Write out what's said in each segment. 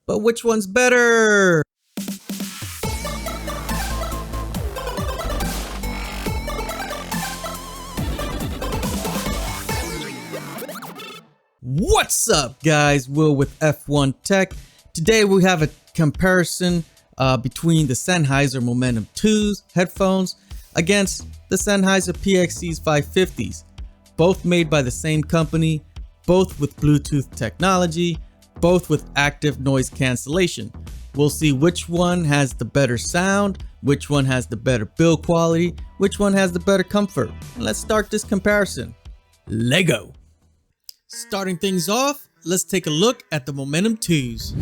but which one's better? What's up, guys? Will with F1 Tech. Today we have a comparison between the Sennheiser Momentum 2's headphones against the Sennheiser PXC's 550s. Both made by the same company, both with Bluetooth technology, both with active noise cancellation. We'll see which one has the better sound, which one has the better build quality, which one has the better comfort. And let's start this comparison. Lego. Starting things off, let's take a look at the Momentum 2's.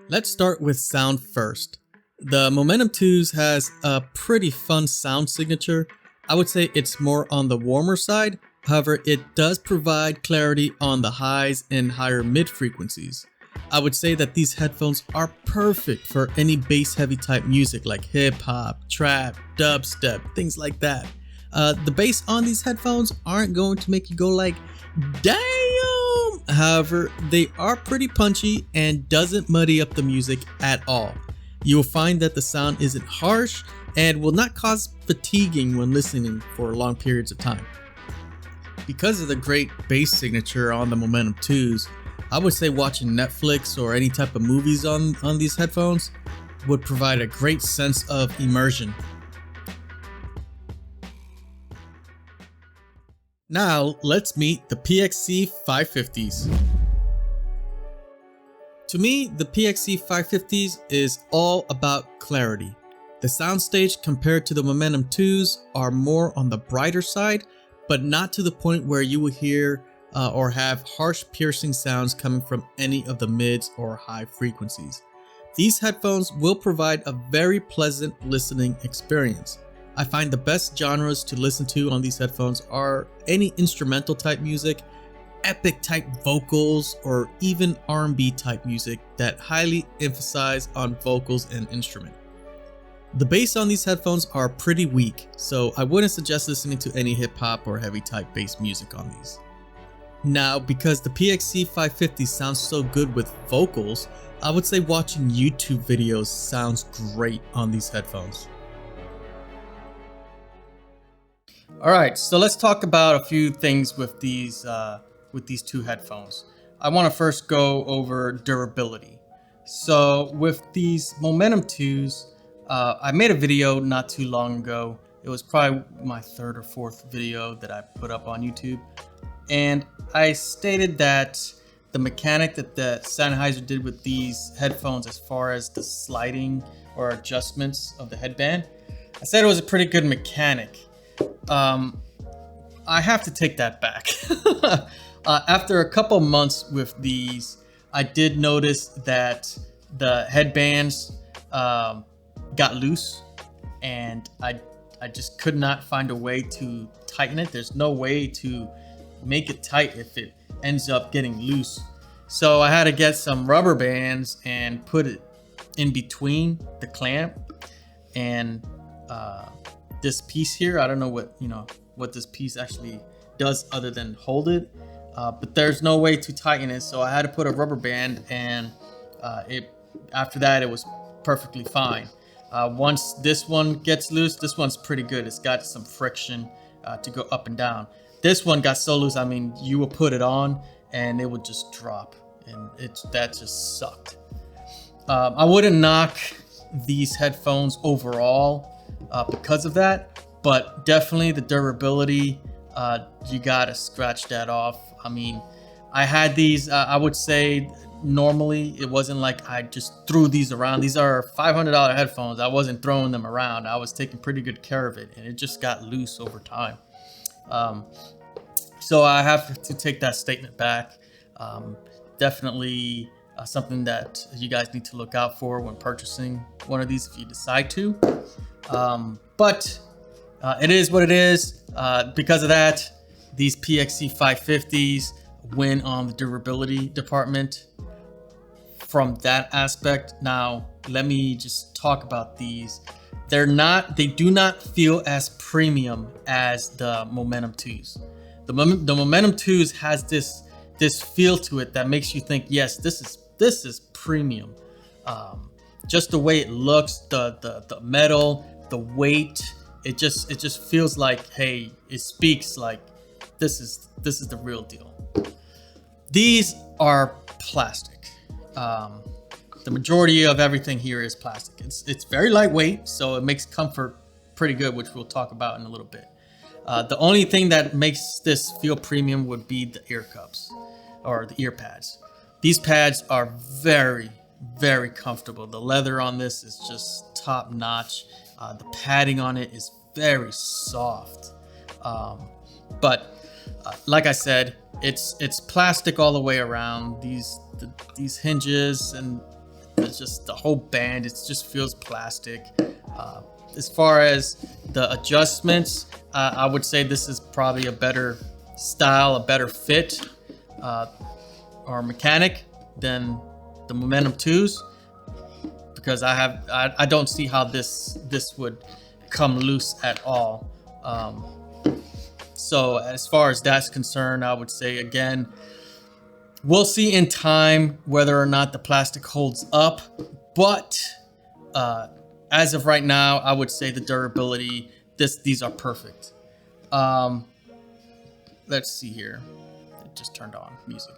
Let's start with sound first. The Momentum 2's has a pretty fun sound signature. I would say it's more on the warmer side. However, it does provide clarity on the highs and higher mid frequencies. I would say that these headphones are perfect for any bass heavy type music like hip hop, trap, dubstep, things like that. The bass on these headphones aren't going to make you go like, damn! However, they are pretty punchy and doesn't muddy up the music at all. You will find that the sound isn't harsh and will not cause fatiguing when listening for long periods of time. Because of the great bass signature on the Momentum 2's, I would say watching Netflix or any type of movies on these headphones would provide a great sense of immersion. Now, let's meet the PXC 550s. To me, the PXC 550s is all about clarity. The soundstage compared to the Momentum 2's are more on the brighter side, but not to the point where you will hear or have harsh piercing sounds coming from any of the mids or high frequencies. These headphones will provide a very pleasant listening experience. I find the best genres to listen to on these headphones are any instrumental type music, epic type vocals, or even R&B type music that highly emphasize on vocals and instrument. The bass on these headphones are pretty weak, so I wouldn't suggest listening to any hip hop or heavy type bass music on these. Now, because the PXC 550 sounds so good with vocals, I would say watching YouTube videos sounds great on these headphones. Alright, so let's talk about a few things with these two headphones. I want to first go over durability. So with these Momentum 2's, I made a video not too long ago. It was probably my third or fourth video that I put up on YouTube. And I stated that the mechanic that the Sennheiser did with these headphones as far as the sliding or adjustments of the headband, I said it was a pretty good mechanic. I have to take that back. After a couple months with these, I did notice that the headbands got loose, and I just could not find a way to tighten it. There's no way to make it tight if it ends up getting loose. So I had to get some rubber bands and put it in between the clamp and this piece here. I don't know what this piece actually does other than hold it, but there's no way to tighten it, so I had to put a rubber band, and after that it was perfectly fine. Once this one gets loose, this one's pretty good. It's got some friction to go up and down. This one got so loose, I mean, you would put it on and it would just drop, and that just sucked. I wouldn't knock these headphones overall because of that, but definitely the durability, you gotta scratch that off. I mean, I had these, I would say normally it wasn't like I just threw these around. These are $500 headphones. I wasn't throwing them around. I was taking pretty good care of it, and it just got loose over time. So I have to take that statement back. Definitely something that you guys need to look out for when purchasing one of these if you decide to. But it is what it is. Because of that, these PXC 550s win on the durability department from that aspect. Now, let me just talk about these. They do not feel as premium as the Momentum 2's. The Momentum 2's has this this feel to it that makes you think, yes, this is premium. Just the way it looks, the metal, the weight, it just feels like, hey, it speaks like this is the real deal. These are plastic. The majority of everything here is plastic. It's very lightweight, so it makes comfort pretty good, which we'll talk about in a little bit. The only thing that makes this feel premium would be the ear cups or the ear pads. These pads are very, very comfortable. The leather on this is just top notch. The padding on it is very soft. But like I said, it's plastic all the way around. These hinges and it's just the whole band, it just feels plastic. As far as the adjustments, I would say this is probably a better style, a better fit or mechanic than the Momentum 2s, because I don't see how this would come loose at all. So as far as that's concerned, I would say, again, we'll see in time whether or not the plastic holds up, but as of right now, I would say the durability, these are perfect. Let's see here. It just turned on music.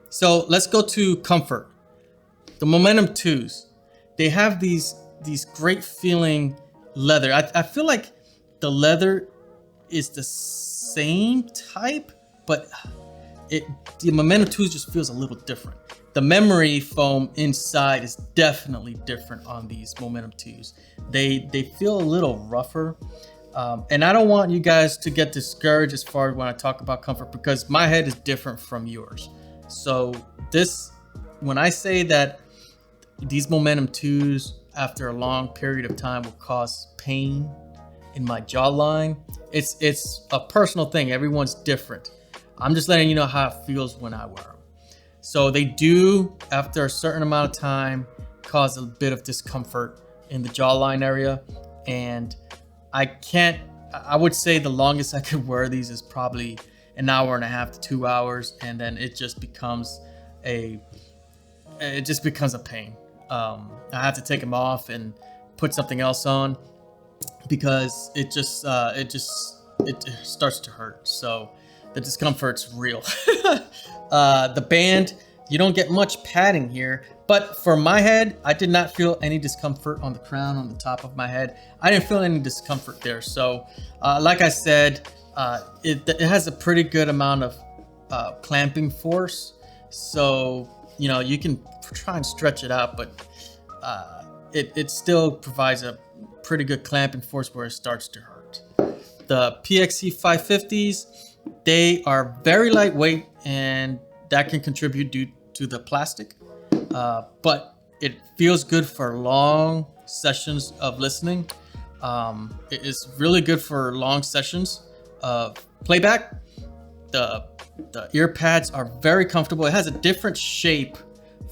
So let's go to comfort. The Momentum 2s, they have these great feeling leather. I feel like the leather is the same type, but the Momentum 2s just feels a little different. The memory foam inside is definitely different on these Momentum 2s. They feel a little rougher. And I don't want you guys to get discouraged as far as when I talk about comfort, because my head is different from yours. So when I say that these Momentum 2s after a long period of time will cause pain in my jawline, it's a personal thing. Everyone's different. I'm just letting you know how it feels when I wear them. So they do, after a certain amount of time, cause a bit of discomfort in the jawline area. And I would say the longest I could wear these is probably an hour and a half to 2 hours. And then it just becomes a pain. I have to take them off and put something else on because it starts to hurt. So the discomfort's real. The band, you don't get much padding here, but for my head, I did not feel any discomfort on the crown, on the top of my head. I didn't feel any discomfort there. So like I said, it has a pretty good amount of clamping force. So, you can try and stretch it out, but it still provides a pretty good clamping force where it starts to hurt. The PXC 550s, they are very lightweight, and that can contribute due to the plastic, but it feels good for long sessions of listening. It is really good for long sessions of playback. The ear pads are very comfortable. It has a different shape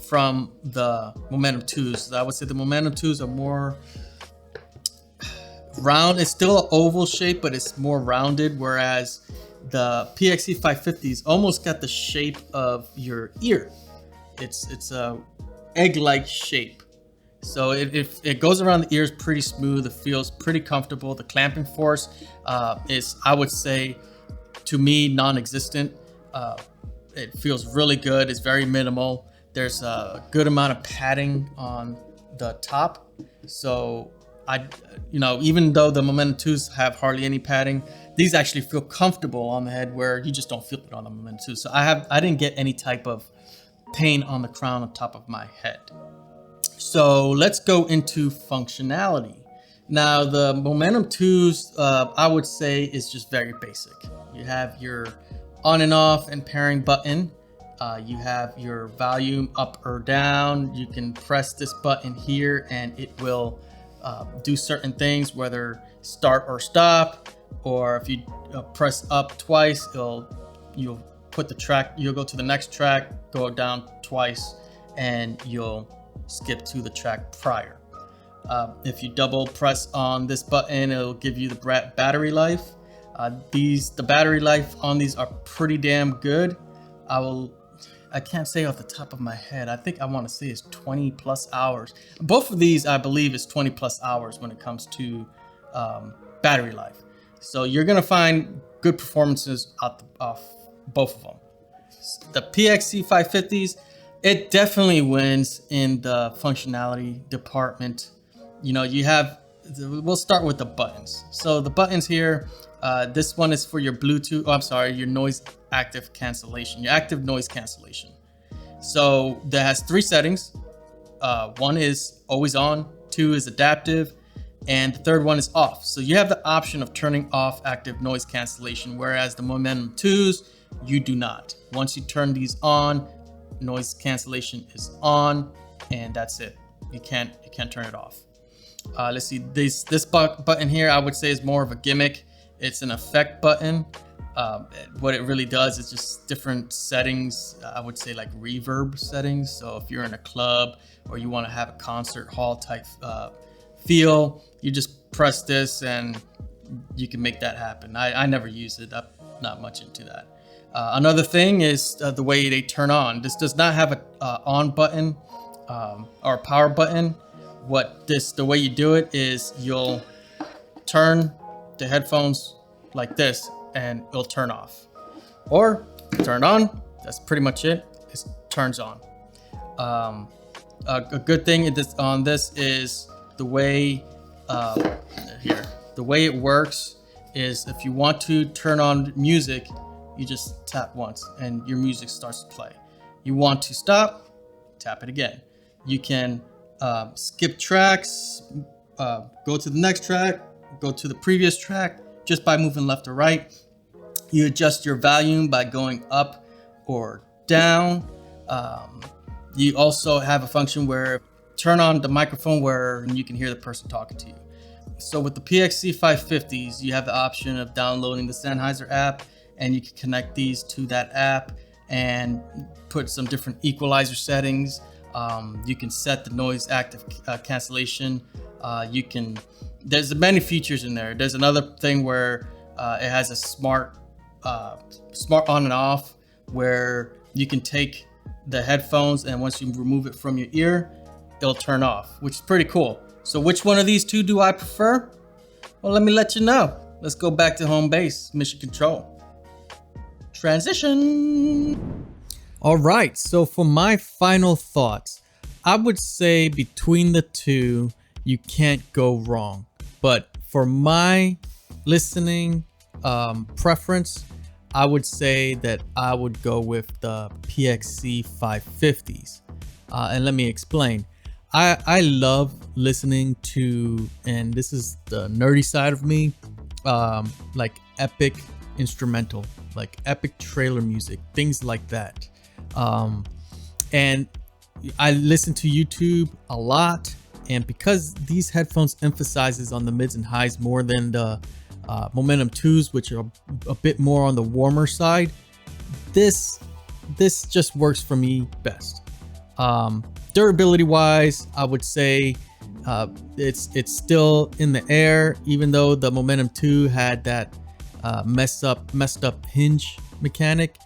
from the Momentum 2s. I would say the Momentum 2s are more round. It's still an oval shape, but it's more rounded, whereas the PXC 550s almost got the shape of your ear. It's a egg-like shape. So it goes around the ears pretty smooth. It feels pretty comfortable. The clamping force is, I would say, to me, non-existent. It feels really good. It's very minimal. There's a good amount of padding on the top. So even though the Momentum 2s have hardly any padding, these actually feel comfortable on the head, where you just don't feel it on the Momentum 2. So I didn't get any type of pain on the crown on top of my head. So let's go into functionality. Now the Momentum 2s, I would say, is just very basic. You have your on and off and pairing button. You have your volume up or down. You can press this button here and it will do certain things, whether start or stop, or if you press up twice, you'll put the track, you'll go to the next track, go down twice, and you'll skip to the track prior. If you double press on this button, it'll give you the battery life. The battery life on these are pretty damn good. I can't say off the top of my head. I think I want to say it's 20 plus hours. Both of these, I believe, is 20 plus hours when it comes to battery life. So you're gonna find good performances off both of them. The PXC 550s, it definitely wins in the functionality department. You know, we'll start with the buttons. So the buttons here, this one is for your Bluetooth, your noise active cancellation, your active noise cancellation. So that has 3 settings. One is always on, 2 is adaptive, and the 3rd one is off. So you have the option of turning off active noise cancellation, whereas the Momentum 2s, you do not. Once you turn these on, noise cancellation is on, and that's it. You can't turn it off. Let's see, this button here, I would say is more of a gimmick. It's an effect button. What it really does is just different settings. I would say like reverb settings. So if you're in a club or you want to have a concert hall type feel, you just press this and you can make that happen. I never use it. I'm not much into that. Another thing is the way they turn on. This does not have a on button or power button. The way you do it is you'll turn the headphones like this and it'll turn off, or turn on. That's pretty much it. It turns on. A good thing on this is the way the way it works is if you want to turn on music, you just tap once and your music starts to play. You want to stop, tap it again. You can skip tracks, go to the next track, go to the previous track just by moving left or right. You adjust your volume by going up or down. You also have a function where turn on the microphone where you can hear the person talking to you. So with the PXC 550s, you have the option of downloading the Sennheiser app, and you can connect these to that app and put some different equalizer settings. You can set the noise active cancellation. There's many features in there. There's another thing where it has a smart on and off, where you can take the headphones and once you remove it from your ear, it'll turn off, which is pretty cool. So which one of these two do I prefer? Well, let me let you know. Let's go back to home base, mission control. Transition. All right, so for my final thoughts, I would say between the two, you can't go wrong. But for my listening preference, I would say that I would go with the PXC 550s. And let me explain. I love listening to, and this is the nerdy side of me, like epic instrumental, like epic trailer music, things like that. And I listen to YouTube a lot, and because these headphones emphasizes on the mids and highs more than the Momentum 2s, which are a bit more on the warmer side, this just works for me best. Durability wise, I would say it's still in the air, even though the Momentum 2 had that messed up hinge mechanic.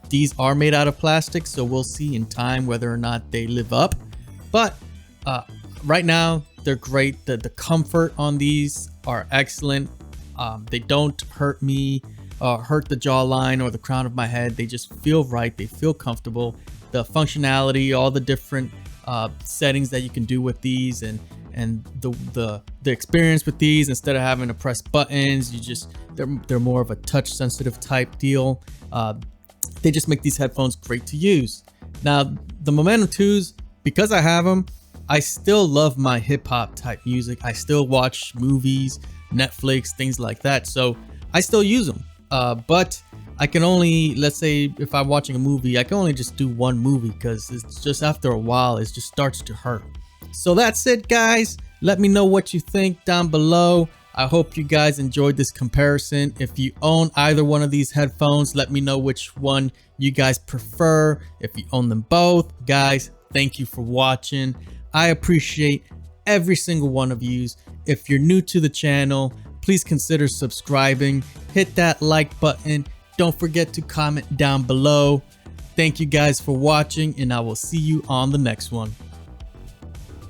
These are made out of plastic, so we'll see in time whether or not they live up. But right now, they're great. The comfort on these are excellent. They don't hurt me, hurt the jawline or the crown of my head. They just feel right. They feel comfortable. The functionality, all the different settings that you can do with these, and the experience with these, instead of having to press buttons, they're more of a touch sensitive type deal. They just make these headphones great to use. Now, the Momentum 2s, because I have them, I still love my hip hop type music. I still watch movies, Netflix, things like that. So I still use them. But I can only, let's say if I'm watching a movie, I can only just do one movie, because it's just after a while, it just starts to hurt. So that's it, guys. Let me know what you think down below. I hope you guys enjoyed this comparison. If you own either one of these headphones, let me know which one you guys prefer. If you own them both, guys, thank you for watching. I appreciate every single one of you. If you're new to the channel, please consider subscribing, hit that like button. Don't forget to comment down below. Thank you guys for watching, and I will see you on the next one.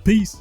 Peace.